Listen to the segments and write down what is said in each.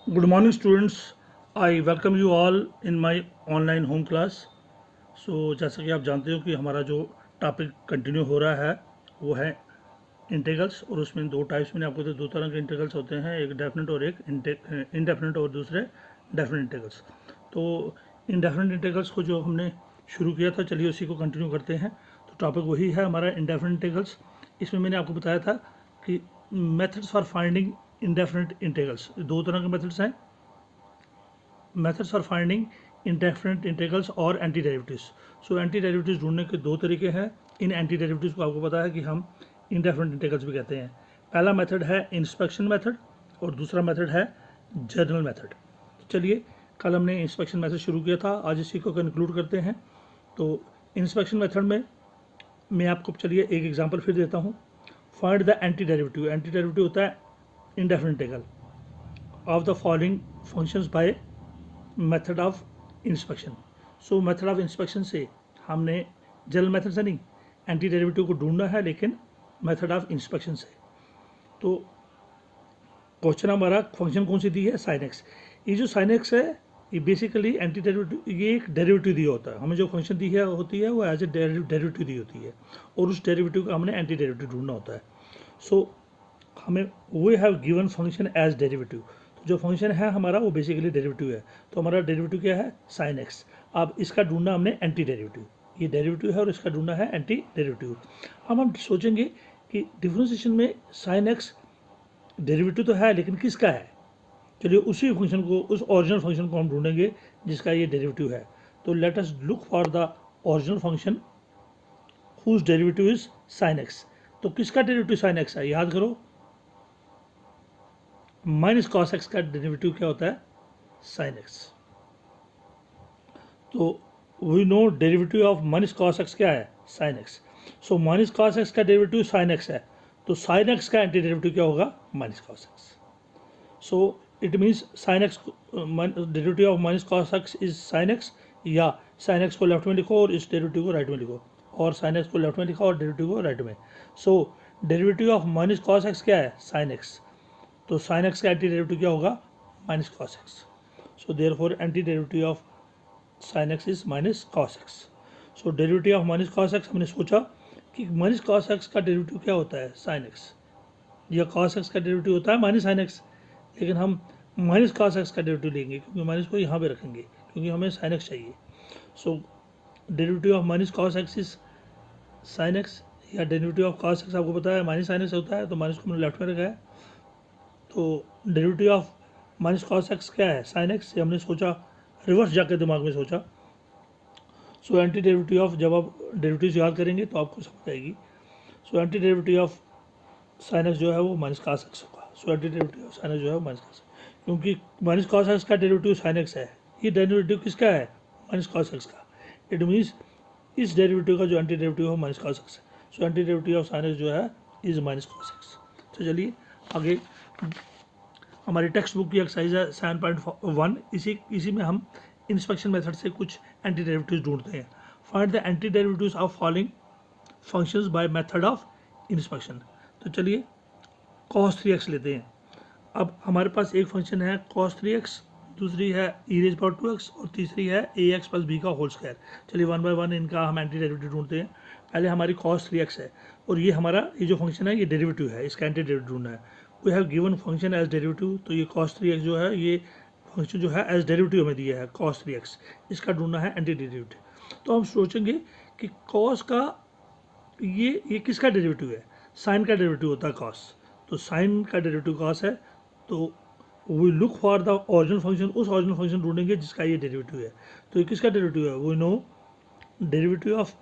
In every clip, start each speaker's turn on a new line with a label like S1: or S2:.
S1: Good morning, students. I welcome you all in my online home class. जैसा कि आप जानते हो कि हमारा जो टॉपिक कंटिन्यू हो रहा है वो है इंटीग्रल्स, और उसमें दो टाइप्स मैंने आपको बताया, दो तरह के इंटीग्रल्स होते हैं, एक डेफिनेट और एक इनडेफिनेट, और दूसरे डेफिनेट इंटीग्रल्स। तो इनडेफिनेट इंटीग्रल्स को जो हमने शुरू किया था, चलिए उसी को कंटिन्यू करते हैं। तो टॉपिक वही है हमारा इनडेफिनेट इंटीग्रल्स। इसमें मैंने आपको बताया था कि methods for finding indefinite integrals, दो तरह के मेथड्स हैं, methods for finding indefinite integrals और antiderivatives. So antiderivatives ढूंढने के दो तरीके हैं। इन एंटी डेरिवेटिव्स को आपको पता है कि हम इंडेफिनेट इंटीग्रल्स भी कहते हैं। पहला मेथड है इंस्पेक्शन मेथड और दूसरा मेथड है जनरल मेथड। चलिए, कल हमने इंस्पेक्शन मेथड शुरू किया था, आज इसी को कंक्लूड करते हैं। तो इंस्पेक्शन मेथड में मैं आपको चलिए एक एग्जांपल फिर देता हूँ। Find the anti derivative. Anti derivative होता है indefinite integral of the following functions by method of inspection. So method of inspection से हमने जनरल मेथड से नहीं, एंटी डेरिवेटिव को ढूंढना है, लेकिन मेथड ऑफ इंस्पेक्शन से। तो क्वेश्चन हमारा फंक्शन कौन सी दी है, साइन एक्स। ये जो साइन एक्स है ये बेसिकली एंटी डेरिवेटिव, ये एक डेरिवेटिव दिया होता है। हमें जो फंक्शन दी है होती है वो एज ए डेरिवेटिव दी होती है, और उस डेरिवेटिव का हमने एंटी डेरिवेटिव ढूंढना होता है। सो हमें we have given function as derivative. तो जो फंक्शन है हमारा वो बेसिकली डेरिवेटिव है। तो हमारा डेरिवेटिव क्या है, साइन एक्स। अब इसका ढूंढना हमने एंटी डेरिवेटिव, ये डेरिवेटिव है और इसका ढूंढना है एंटी डेरिवेटिव। हम सोचेंगे कि डिफरेंशिएशन में साइन एक्स डेरिवेटिव तो है, लेकिन किसका है। चलिए उसी फंक्शन को, उस ओरिजिनल फंक्शन को हम ढूंढेंगे जिसका ये डेरिवेटिव है। तो let us look for the original function whose derivative is sine x. तो किसका डेरिवेटिव साइन एक्स है, याद करो, माइनस कॉस एक्स का डेरिवेटिव क्या होता है, साइन एक्स। तो we know derivative of minus cos x क्या है, sine x. So minus cos x का डेरिवेटिव साइन एक्स है, तो साइन एक्स का एंटी डेरिवेटिव क्या होगा, minus cos x. So it means sine x, derivative of minus cos x is sine x, या sine x को left में लिखो और इस डेरिवेटिव को राइट में लिखो, और साइन एक्स को लेफ्ट में लिखो और डेरिवेटिव को राइट में। So derivative of minus cos x क्या है, साइन एक्स। तो साइन एक्स का एंटी डेरिवेटिव क्या होगा, minus cos x. So therefore anti derivative of sine x is minus cos x. So derivative of minus cos x, हमने सोचा कि minus cos x का डेरिवेटिव क्या होता है, साइन एक्स, या कॉस एक्स का डेरिवेटिव होता है माइनस साइन एक्स, लेकिन हम माइनस कॉस एक्स का डेरिवेटिव लेंगे क्योंकि माइनस को यहाँ पे रखेंगे क्योंकि हमें साइन एक्स चाहिए। So derivative of minus cos x is sine x, या डेरिवेटिव ऑफ कॉस एक्स आपको पता है माइनस साइन एक्स होता है, तो माइनस को हमने लेफ्ट में रखा है। तो derivative of minus cos x क्या है, साइन एक्स। हमने सोचा, रिवर्स जाकर दिमाग में सोचा। सो एंटी डेरिवेटिव ऑफ, जब आप डेरिवेटिव याद करेंगे तो आपको समझ आएगी। सो anti derivative of sine x जो है वो माइनस कॉस एक्स होगा। So anti derivative of sine x जो है माइनस कॉस, क्योंकि माइनस कॉस एक्स का डेरिवेटिव साइन एक्स है, ये डेरिवेटिव किसका है, माइनस कॉस एक्स का। इट मीन्स इस डेरिवेटिव का जो एंटी डेरिवेटिव है माइनस कॉस एक्स है। सो anti derivative of sine x जो है इज माइनस कॉस एक्स। तो चलिए आगे, हमारी टेक्स्ट बुक की एक्सरसाइज है 7.1। इसी में हम इंस्पेक्शन मेथड से कुछ एंटी डेरिवेटिव्स ढूंढते हैं। Find the anti derivatives of following functions by method of inspection. तो चलिए cos 3x लेते हैं। अब हमारे पास एक फंक्शन है cos 3x, दूसरी है e⁻²x और तीसरी है ax + b का होल स्क्वायर। चलिए वन बाय वन इनका हम एंटी डेरिवेटिव ढूंढते हैं। पहले हमारी cos 3x है, और ये हमारा ये जो फंक्शन है ये डेरिवेटिव है, इसका एंटी डेरिवेटिव ढूंढना है। We have given function as derivative, तो ये cos 3x जो है ये फंक्शन जो है एज डेरिवेटिव हमें दिया है cos 3x, इसका ढूंढना है एंटी डेरिवेटिव। तो हम सोचेंगे कि cos का ये किसका डेरिवेटिव है, साइन का डेरिवेटिव होता है cos। तो साइन का डेरिवेटिव cos है, तो we look for the original function, उस ओरिजिनल फंक्शन ढूंढेंगे जिसका ये डेरिवेटिव है। तो ये किसका डेरिवेटिव है, वी नो डेरिवेटिव ऑफ,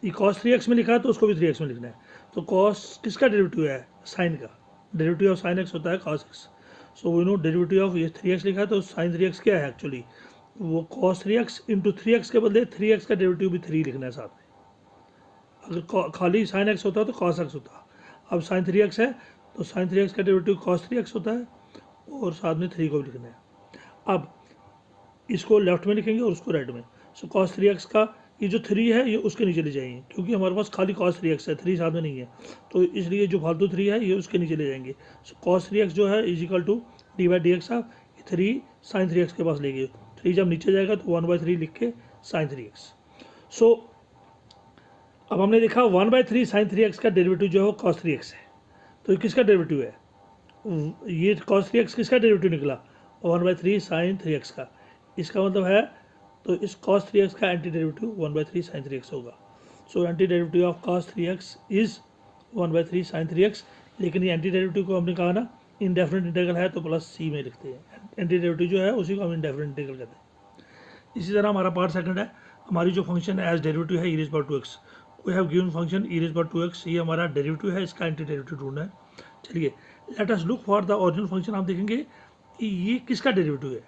S1: ये cos 3x में लिखा है तो उसको भी 3x में लिखना है। तो cos किसका डेरिवेटिव है, साइन का। डेरिवेटिव ऑफ साइन एक्स होता है cos x। So we know derivative of, ये 3x लिखा है तो साइन 3x क्या है एक्चुअली, वो cos 3x इंटू 3x के बदले 3x का डेरिवेटिव भी 3 लिखना है साथ में। अगर खाली साइन x होता तो cos x होता, अब साइन 3x है तो साइन 3x का डेरिवेटिव cos 3x होता है, और साथ में 3 को भी लिखना है। अब इसको लेफ्ट में लिखेंगे और उसको राइट में। सो cos 3x का ये जो 3 है ये उसके नीचे ले जाएंगे, क्योंकि हमारे पास खाली cos 3x है, 3 साथ में नहीं है, तो इसलिए जो फालतू 3 है ये उसके नीचे ले जाएंगे। सो cos 3x जो है is equal to d/dx of 3 sine 3x के पास ले गए, 3 जब नीचे जाएगा तो 1/3 लिख के साइन 3x। सो अब हमने देखा 1/3 साइन 3x का डेरिवेटिव जो है वो cos 3x है। तो ये किसका डेरिवेटिव है? ये cos 3x किसका डेरिवेटिव निकला? 1/3 साइन 3x का। इसका मतलब है तो इस cos 3x का एंटी डेरिवेटिव 1/3 साइन 3x होगा। So anti derivative of cos 3x is 1/3 sine 3x। लेकिन ये एंटी डेरिवेटिव को हमने कहा ना इनडेफिनेट इंटीग्रल है तो प्लस c में लिखते हैं। एंटी डेरिवेटिव जो है उसी को हम इनडेफिनेट इंटीग्रल कहते हैं। इसी तरह हमारा पार्ट सेकंड है, हमारी जो फंक्शन है एज डेरिवेटिव है e⁻2x। We have given function e⁻2x, ये हमारा डेरिवेटिव है, इसका एंटी डेरिवेटिव ढूंढना है। चलिए late us look for the original function. हम देखेंगे कि ये किसका डेरिवेटिव है।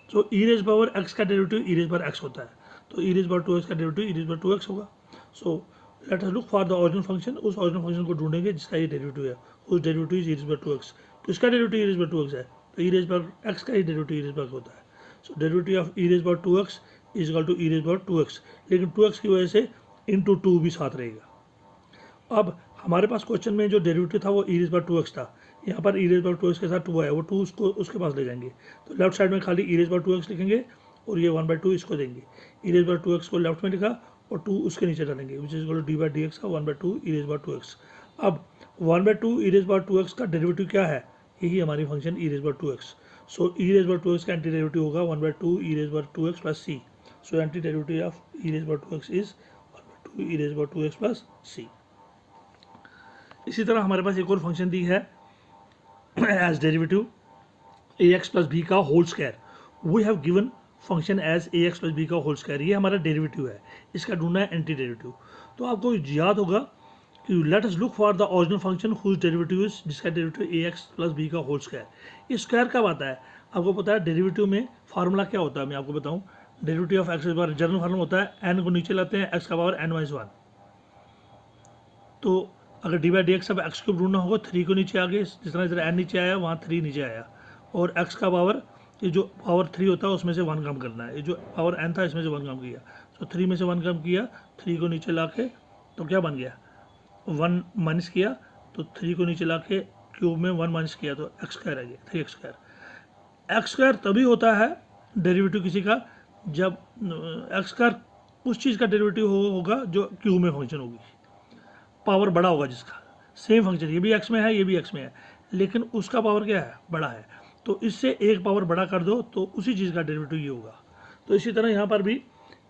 S1: तो e⁻x का डेरिवेटिव e⁻x होता है, तो e⁻2x का डेरिवेटिव e⁻2x होगा। So let us look for the original function, उस ओरिजिनल फंक्शन को ढूंढेंगे जिसका ये डेरिवेटिव है, उस डेरिवेटिव इज e⁻2x। तो इसका डेरिवेटिव e⁻2x है, तो e⁻x का ही डेरिवेटिव e⁻x होता है। So derivative of e⁻2x is equal to e⁻2x, लेकिन 2x की वजह से इंटू 2 भी साथ रहेगा। अब हमारे पास क्वेश्चन में जो डेरिवेटिव था वो e⁻2x था, यहाँ पर e⁻2x के साथ 2 आया, वो 2 उसको उसके पास ले जाएंगे। तो लेफ्ट साइड में खाली e⁻2x लिखेंगे और ये 1/2 इसको देंगे। e⁻2x को लेफ्ट में लिखा और 2 उसके नीचे डालेंगे, which is equal to d/dx का 1/2 e⁻2x। अब 1/2 e⁻2x का डेरिवेटिव क्या है? यही हमारी फंक्शन e⁻2x। सो e⁻2x का एंटी डेरिवेटिव होगा 1/2 e⁻2x plus c। So anti derivative of e⁻2x is 1/2 e⁻2x plus c। इसी तरह हमारे पास एक और फंक्शन दी है as derivative ax plus b का whole square. We have given function as ax plus b का होल स्क्वायर, ये हमारा डेरिवेटिव है, इसका ढूंढना है एंटी डेरिवेटिव। तो आपको याद होगा कि let us look for the original function whose derivative is, जिसका डेरिवेटिव ax प्लस b का होल स्क्वायर। ये स्क्वायर कब आता है? आपको पता है डेरिवेटिव में फार्मूला क्या होता है, मैं आपको बताऊँ। Derivative of x bar general formula होता है n को नीचे लाते हैं x का पावर n-1। तो अगर d/dx अब x क्यूब ढूंढना होगा, 3 को नीचे आ गए, जिस तरह n नीचे आया वहाँ 3 नीचे आया, और x का पावर ये जो पावर 3 होता है उसमें से 1 कम करना है। ये जो पावर n था इसमें से 1 कम किया, तो 3 में से 1 कम किया, 3 को नीचे ला के तो क्या बन गया 1 माइनस किया, तो 3 को नीचे ला के क्यूब में 1 माइनस किया तो x स्क्वायर आ गया 3x²। x स्क्वायर तभी होता है डेरिवेटिव किसी का जब x स्क्वायर उस चीज़ का डेरिवेटिव होगा जो क्यूब में फंक्शन होगी, पावर बड़ा होगा जिसका। सेम फंक्शन ये भी x में है, ये भी x में है, लेकिन उसका पावर क्या है? बड़ा है। तो इससे एक पावर बड़ा कर दो तो उसी चीज़ का डेरिवेटिव ये होगा। तो इसी तरह यहाँ पर भी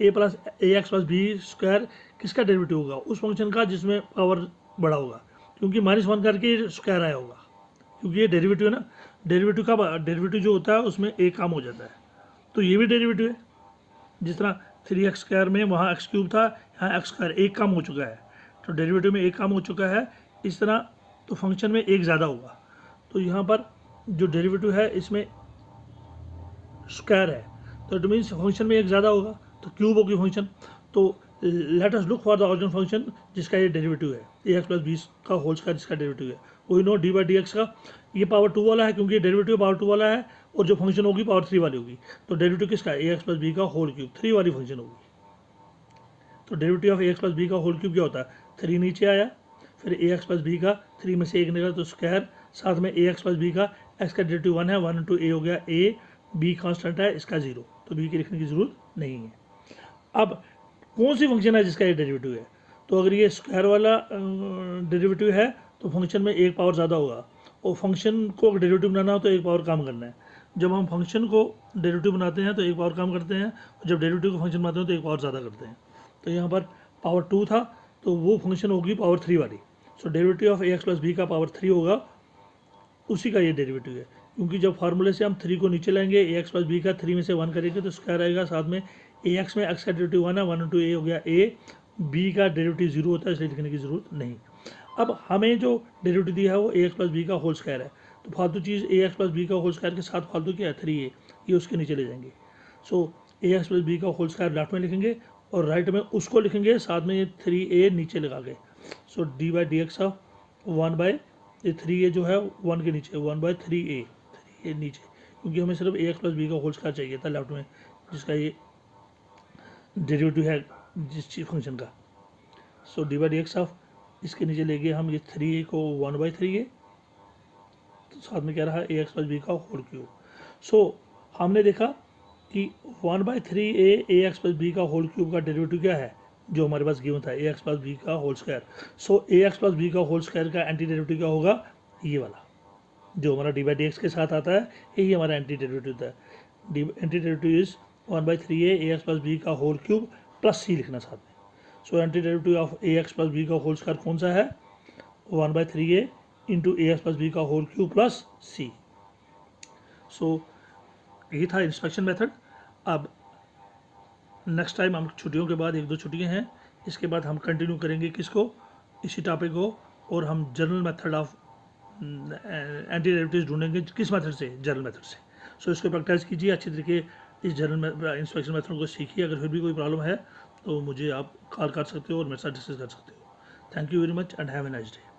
S1: ax प्लस बी स्क्वायर किसका डेरिवेटिव होगा? उस फंक्शन का जिसमें पावर बड़ा होगा, क्योंकि -1 करके स्क्वायर आया होगा, क्योंकि ये डेरिवेटिव है ना। डेरिवेटिव का डेरिवेटिव जो होता है उसमें एक काम हो जाता है, तो ये भी डेरिवेटिव है। जिस तरह 3x² में वहाँ x³ था, यहाँ x² एक काम हो चुका है, तो डेरिवेटिव में एक काम हो चुका है। इस तरह तो फंक्शन में एक ज़्यादा होगा, तो यहाँ पर जो डेरिवेटिव है इसमें स्क्वायर है, तो इट मीन्स फंक्शन में एक ज़्यादा होगा, तो क्यूब होगी फंक्शन। तो let us look for the original function जिसका ये डेरिवेटिव है ax प्लस b का होल स्क्वायर, जिसका डेरिवेटिव है वही नो d/dx का। ये पावर 2 वाला है क्योंकि डेरिवेटिव पावर 2 वाला है, और जो फंक्शन होगी पावर 3 वाली होगी। तो डेरिवेटिव किसका? ax प्लस b का होल क्यूब, 3 वाली फंक्शन होगी। तो derivative of ax plus b का होल क्यूब क्या होता है? 3 नीचे आया, फिर ax प्लस b का 3 में से 1 निकला तो स्क्वायर, साथ में ax प्लस b का x का डेरिवेटिव 1 है, 1 इंटू a हो गया a, b कांस्टेंट है इसका 0, तो b की लिखने की जरूरत नहीं है। अब कौन सी फंक्शन है जिसका ये डेरिवेटिव है? तो अगर ये स्क्वायर वाला डेरिवेटिव है तो फंक्शन में एक पावर ज़्यादा होगा, और फंक्शन को अगर डेरिवेटिव बनाना हो तो एक पावर कम करना है। जब हम फंक्शन को डेरिवेटिव बनाते हैं तो एक पावर कम करते हैं, और जब डेरिवेटिव को फंक्शन बनाते हैं तो एक पावर ज़्यादा करते हैं। तो यहाँ पर पावर 2 था, तो वो फंक्शन होगी पावर 3 वाली। So derivative of ax plus b का पावर 3 होगा, उसी का ये डेरिवेटिव है। क्योंकि जब फार्मूले से हम 3 को नीचे लाएंगे, ax प्लस b का 3 में से 1 करेंगे तो स्क्वायर आएगा, साथ में ax में x का डेरिवेटिव 1 है, 1 इंटू a हो गया a, b का डेरिवेटिव 0 होता है, इसलिए लिखने की जरूरत नहीं। अब हमें जो डेरिवेटिव दिया है वो ax प्लस b का होल स्क्वायर है, तो फालतू चीज़ ax प्लस b का होल स्क्वायर के साथ फालतू क्या है 3a, ये उसके नीचे ले जाएंगे। सो ax प्लस b का होल स्क्वायर लेफ्ट में लिखेंगे और राइट में उसको लिखेंगे, साथ में ये 3a नीचे लगा के। सो d/dx ऑफ 1/3a जो है 1 के नीचे 1/3a, 3a नीचे, क्योंकि हमें सिर्फ ax प्लस b का होल स्क्वायर चाहिए था लेफ्ट में, जिसका ये डेरिवेटिव है जिस चीज फंक्शन का। सो d/dx ऑफ इसके नीचे ले गए हम ये 3a को 1/3a, तो साथ में क्या रहा ax प्लस b का होल क्यूब। सो हमने देखा कि 1/3a ax प्लस बी का होल क्यूब का डेरिवेटिव क्या है, जो हमारे पास गिवन था ax प्लस बी का होल स्क्वायर। सो ax प्लस बी का होल स्क्वायर का एंटी डेरिवेटिव क्या होगा, ये वाला जो हमारा डी बाई डी एक्स के साथ आता है, यही हमारा एंटी डेरिवेटिव था। Anti derivative is 1/3a ax plus b का होल क्यूब प्लस सी लिखना साथ में। So anti derivative of ax plus b का होल स्क्वायर कौन सा है, 1/3a into ax plus b का whole cube plus c. So यही था इंस्पेक्शन मेथड। अब नेक्स्ट टाइम हम छुट्टियों के बाद 1-2 छुट्टियां हैं, इसके बाद हम कंटिन्यू करेंगे किसको, इसी टॉपिक को, और हम general method of anti derivatives ढूंढेंगे। किस मेथड से, जनरल मेथड से। सो इसको प्रैक्टिस कीजिए अच्छी तरीके, इस जनरल इंस्पेक्शन मेथड को सीखिए। अगर फिर भी कोई प्रॉब्लम है तो मुझे आप कॉल कर सकते हो और मेरे साथ डिस्कस कर सकते हो। Thank you very much and have a nice day.